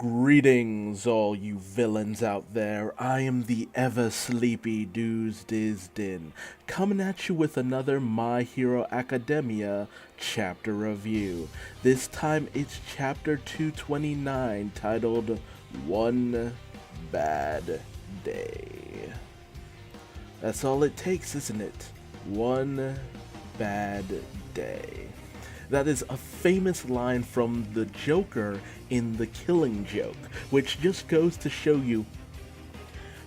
Greetings, all you villains out there. I am the ever sleepy Duuz-Diz-Din, coming at you with another My Hero Academia chapter review. This time it's chapter 229, titled One Bad Day. That's all it takes, isn't it? One bad day. That is a famous line from the Joker in The Killing Joke, which just goes to show you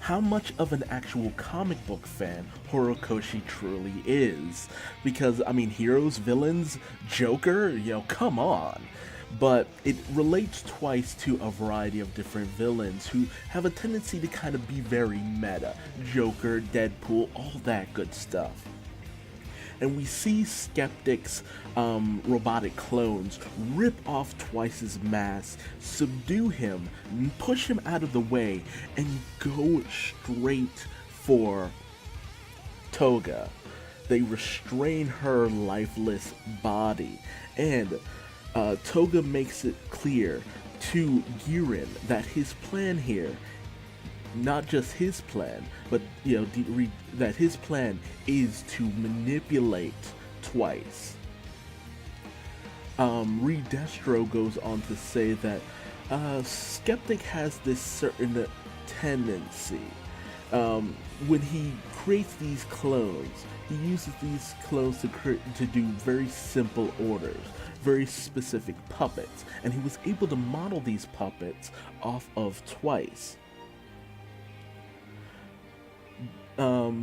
how much of an actual comic book fan Horikoshi truly is. Because, I mean, heroes, villains, Joker, come on. But it relates twice to a variety of different villains who have a tendency to kind of be very meta. Joker, Deadpool, all that good stuff. And we see Skeptic's robotic clones rip off Twice's mask, subdue him, push him out of the way, and go straight for Toga. They restrain her lifeless body, and Toga makes it clear to Girin that his plan here, not just his plan, but that his plan is to manipulate Twice. Redestro goes on to say that Skeptic has this certain tendency. When he creates these clones, he uses these clones to do very simple orders, very specific puppets, and he was able to model these puppets off of Twice.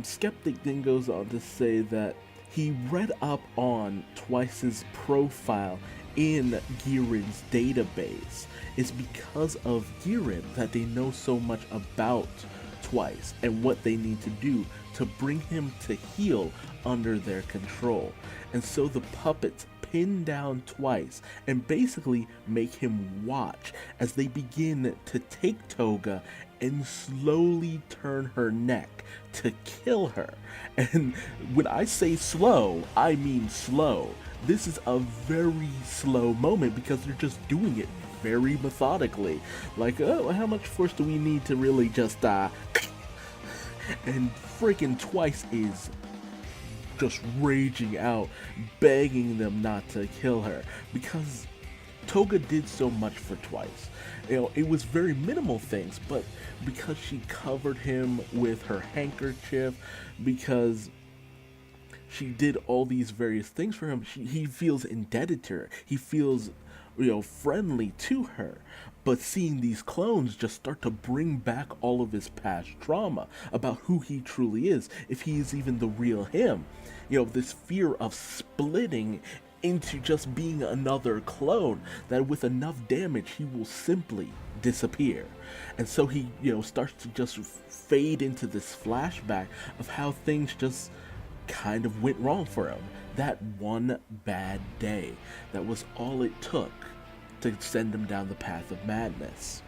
Skeptic then goes on to say that he read up on Twice's profile in Girin's database. It's because of Girin that they know so much about Twice and what they need to do to bring him to heel under their control. And so the puppets pin down Twice and basically make him watch as they begin to take Toga and slowly turn her neck to kill her. And when I say slow, I mean slow. This is a very slow moment because they're just doing it very methodically. Like, oh, how much force do we need to really just and freaking Twice is just raging out, begging them not to kill her, because Toga did so much for Twice. It was very minimal things, but because she covered him with her handkerchief, because she did all these various things for him, he feels indebted to her. He feels, friendly to her. But seeing these clones just start to bring back all of his past trauma about who he truly is, if he is even the real him, this fear of splitting into just being another clone, that with enough damage he will simply disappear. And so he, starts to just fade into this flashback of how things just kind of went wrong for him. That one bad day, that was all it took to send him down the path of madness.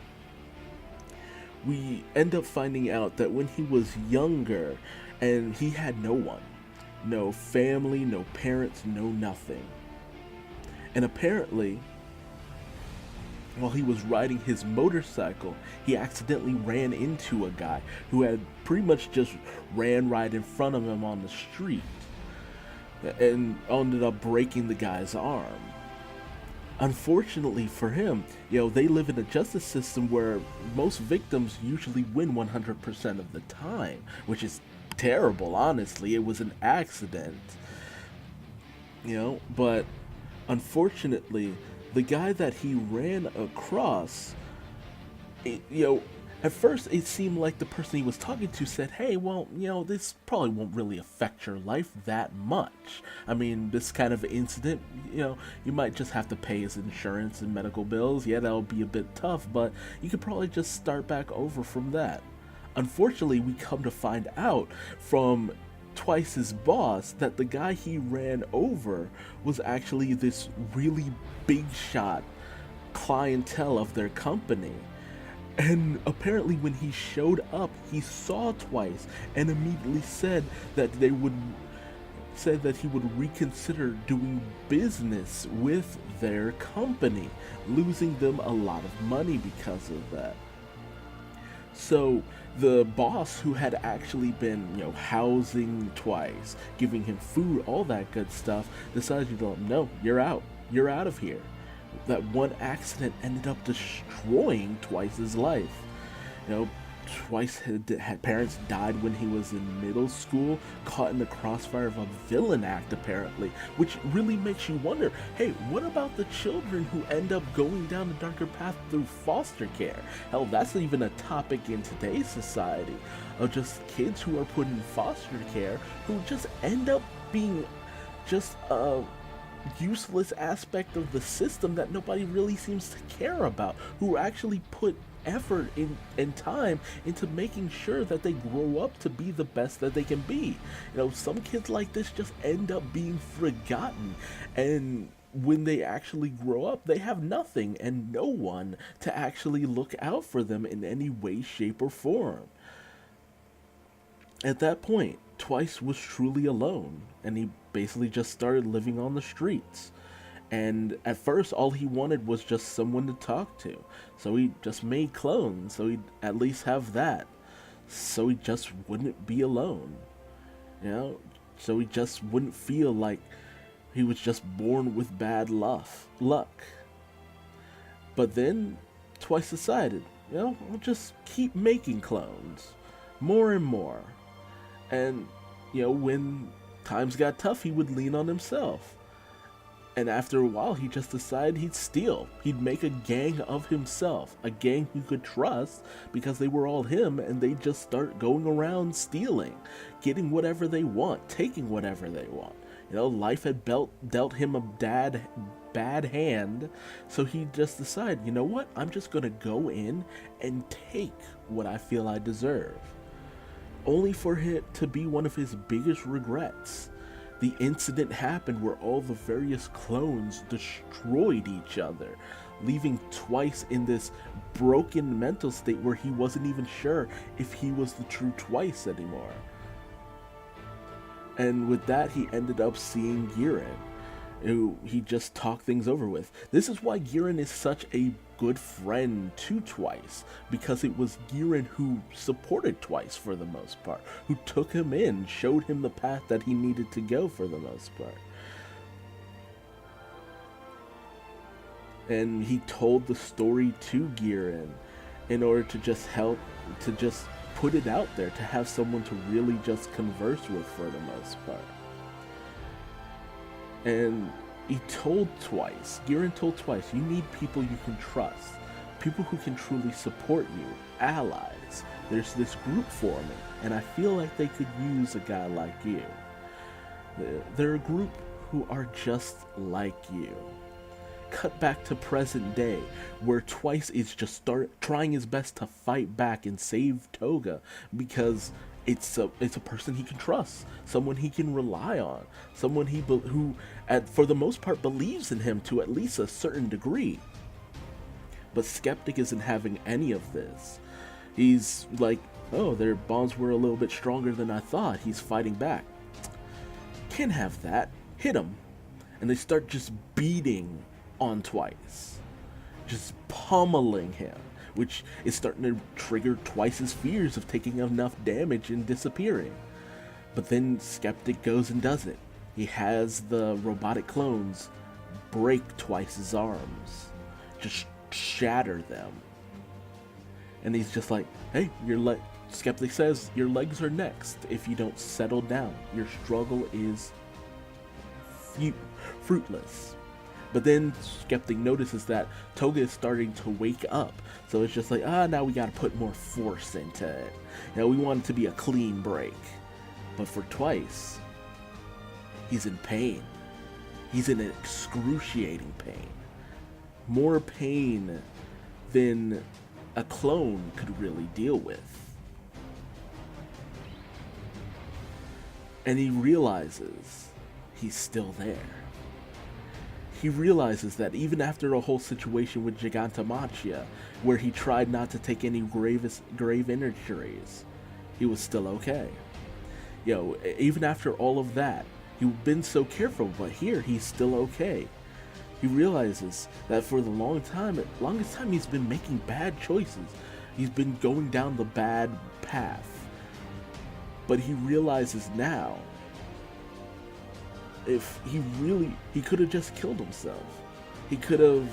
We end up finding out that when he was younger, and he had no one, no family, no parents, no nothing. And apparently, while he was riding his motorcycle, he accidentally ran into a guy who had pretty much just ran right in front of him on the street and ended up breaking the guy's arm. Unfortunately for him, they live in a justice system where most victims usually win 100% of the time, which is terrible, honestly. It was an accident, but unfortunately, the guy that he ran across, at first it seemed like the person he was talking to said, hey, well, this probably won't really affect your life that much. I mean, this kind of incident, you might just have to pay his insurance and medical bills. Yeah, that'll be a bit tough, but you could probably just start back over from that. Unfortunately, we come to find out from Twice's boss that the guy he ran over was actually this really big shot clientele of their company. And apparently when he showed up, he saw Twice and immediately said that they would said that he would reconsider doing business with their company, losing them a lot of money because of that. So the boss, who had actually been, housing Twice, giving him food, all that good stuff, decided, no, you're out. You're out of here. That one accident ended up destroying Twice's life. You know, Twice had parents died when he was in middle school, caught in the crossfire of a villain act apparently, which really makes you wonder, hey, what about the children who end up going down the darker path through foster care? Hell, that's even a topic in today's society, of just kids who are put in foster care who just end up being just a useless aspect of the system that nobody really seems to care about, who actually put effort and time into making sure that they grow up to be the best that they can be. Some kids like this just end up being forgotten, and when they actually grow up, they have nothing and no one to actually look out for them in any way, shape, or form. At that point, Twice was truly alone, and he basically just started living on the streets. And at first, all he wanted was just someone to talk to. So he just made clones, so he'd at least have that. So he just wouldn't be alone. So he just wouldn't feel like he was just born with bad luck. But then, Twice decided, I'll just keep making clones. More and more. And, when times got tough, he would lean on himself. And after a while, he just decided he'd steal. He'd make a gang of himself, a gang he could trust because they were all him, and they'd just start going around stealing, getting whatever they want, taking whatever they want. Life had dealt him a bad hand, so he just decided, you know what, I'm just gonna go in and take what I feel I deserve. Only for it to be one of his biggest regrets. The incident happened where all the various clones destroyed each other, leaving Twice in this broken mental state where he wasn't even sure if he was the true Twice anymore. And with that, he ended up seeing Giran, who he just talked things over with. This is why Giran is such a good friend to Twice, because it was Giran who supported Twice for the most part, who took him in, showed him the path that he needed to go for the most part. And he told the story to Giran in order to just help, to just put it out there, to have someone to really just converse with for the most part. And he told Twice, Giran told Twice, you need people you can trust, people who can truly support you, allies. There's this group forming, and I feel like they could use a guy like you. They're a group who are just like you. Cut back to present day, where Twice is just trying his best to fight back and save Toga, because it's a person he can trust, someone he can rely on, someone who for the most part believes in him to at least a certain degree. But Skeptic isn't having any of this. He's like, oh, their bonds were a little bit stronger than I thought. He's fighting back. Can't have that. Hit him. And they start just beating on Twice, just pummeling him, which is starting to trigger Twice's fears of taking enough damage and disappearing. But then Skeptic goes and does it. He has the robotic clones break Twice's arms, just shatter them. And he's just like, hey, Skeptic says, your legs are next if you don't settle down. Your struggle is fruitless. But then Skeptic notices that Toga is starting to wake up. So it's just like, now we gotta put more force into it. We want it to be a clean break. But for Twice, he's in pain. He's in excruciating pain. More pain than a clone could really deal with. And he realizes he's still there. He realizes that even after a whole situation with Gigantomachia, where he tried not to take any grave injuries, he was still okay. Even after all of that, He'd been so careful, but here he's still okay. He realizes that for the longest time he's been making bad choices. He's been going down the bad path. But he realizes now, if he could have just killed himself. He could have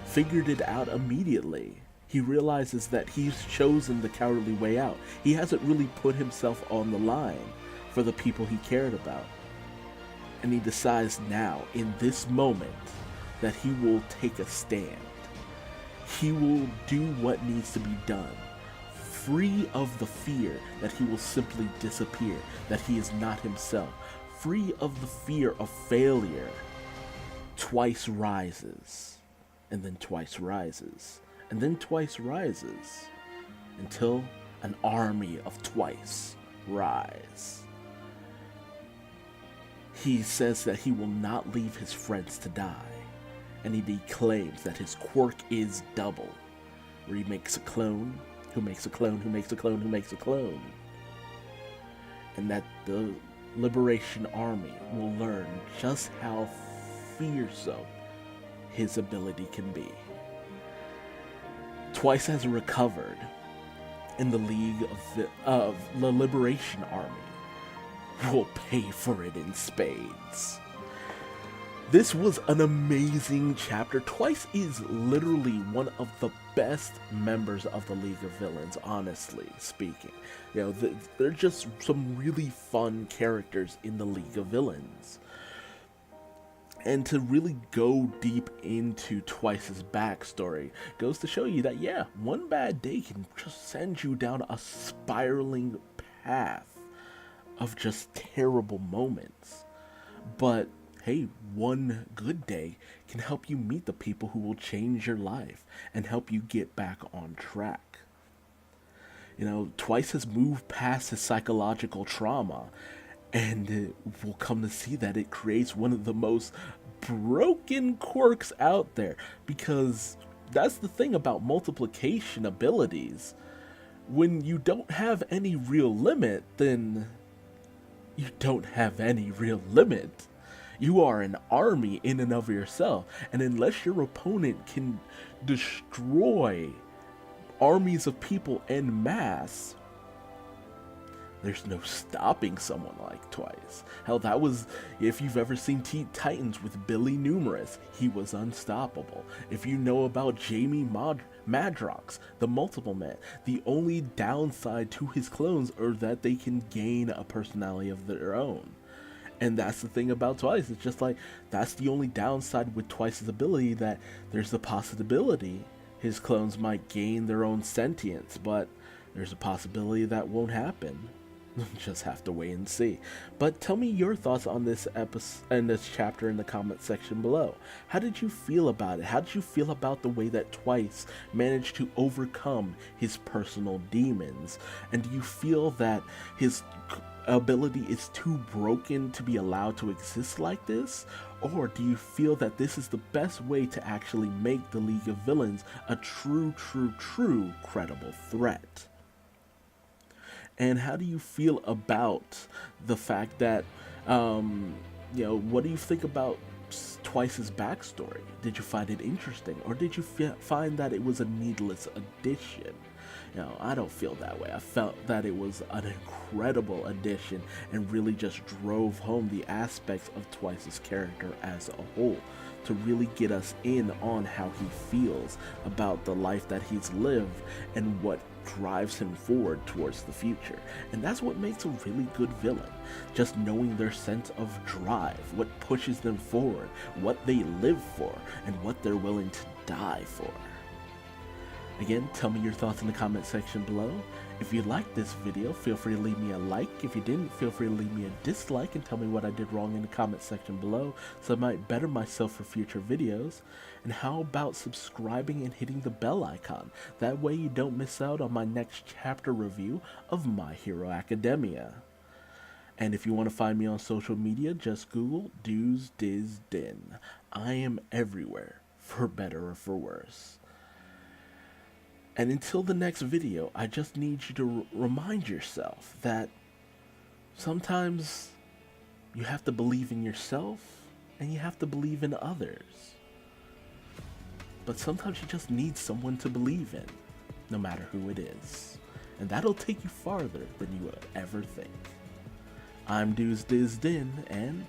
figured it out immediately. He realizes that he's chosen the cowardly way out. He hasn't really put himself on the line for the people he cared about. And he decides now, in this moment, that he will take a stand. He will do what needs to be done, free of the fear that he will simply disappear, that he is not himself, free of the fear of failure. Twice rises, and then twice rises, and then twice rises, until an army of twice rise. He says that he will not leave his friends to die, and he declaims that his quirk is double, where he makes a clone, who makes a clone, who makes a clone, who makes a clone, and that the Liberation Army will learn just how fearsome his ability can be. Twice has recovered, and the League of the Liberation Army will pay for it in spades. This was an amazing chapter. Twice is literally one of the best members of the League of Villains, honestly speaking. You know, they're just some really fun characters in the League of Villains. And to really go deep into Twice's backstory goes to show you that, yeah, one bad day can just send you down a spiraling path of just terrible moments. But hey, one good day can help you meet the people who will change your life and help you get back on track. You know, Twice has moved past his psychological trauma, and we'll come to see that it creates one of the most broken quirks out there, because that's the thing about multiplication abilities. When you don't have any real limit, then you don't have any real limit. You are an army in and of yourself, and unless your opponent can destroy armies of people en masse, there's no stopping someone like Twice. Hell, that was, if you've ever seen Teen Titans with Billy Numerous, he was unstoppable. If you know about Jamie Madrox, the Multiple Man, the only downside to his clones are that they can gain a personality of their own. And that's the thing about Twice. It's just like, that's the only downside with Twice's ability, that there's the possibility his clones might gain their own sentience, but there's a possibility that won't happen. Just have to wait and see. But tell me your thoughts on this episode and this chapter in the comment section below. How did you feel about it? How did you feel about the way that Twice managed to overcome his personal demons? And do you feel that his ability is too broken to be allowed to exist like this? Or do you feel that this is the best way to actually make the League of Villains a true credible threat? And how do you feel about the fact that, what do you think about Twice's backstory? Did you find it interesting, or did you find that it was a needless addition? I don't feel that way. I felt that it was an incredible addition and really just drove home the aspects of Twice's character as a whole, to really get us in on how he feels about the life that he's lived and what drives him forward towards the future. And that's what makes a really good villain, just knowing their sense of drive, what pushes them forward, what they live for, and what they're willing to die for. Again, tell me your thoughts in the comment section below. If you liked this video, feel free to leave me a like. If you didn't, feel free to leave me a dislike and tell me what I did wrong in the comment section below, so I might better myself for future videos. And how about subscribing and hitting the bell icon? That way you don't miss out on my next chapter review of My Hero Academia. And if you want to find me on social media, just Google Duuz-Diz-Din. I am everywhere, for better or for worse. And until the next video, I just need you to remind yourself that sometimes You have to believe in yourself, and you have to believe in others. But sometimes you just need someone to believe in, no matter who it is. And that'll take you farther than you would ever think. I'm Duuz-Diz-Din, and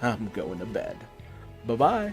I'm going to bed. Bye-bye.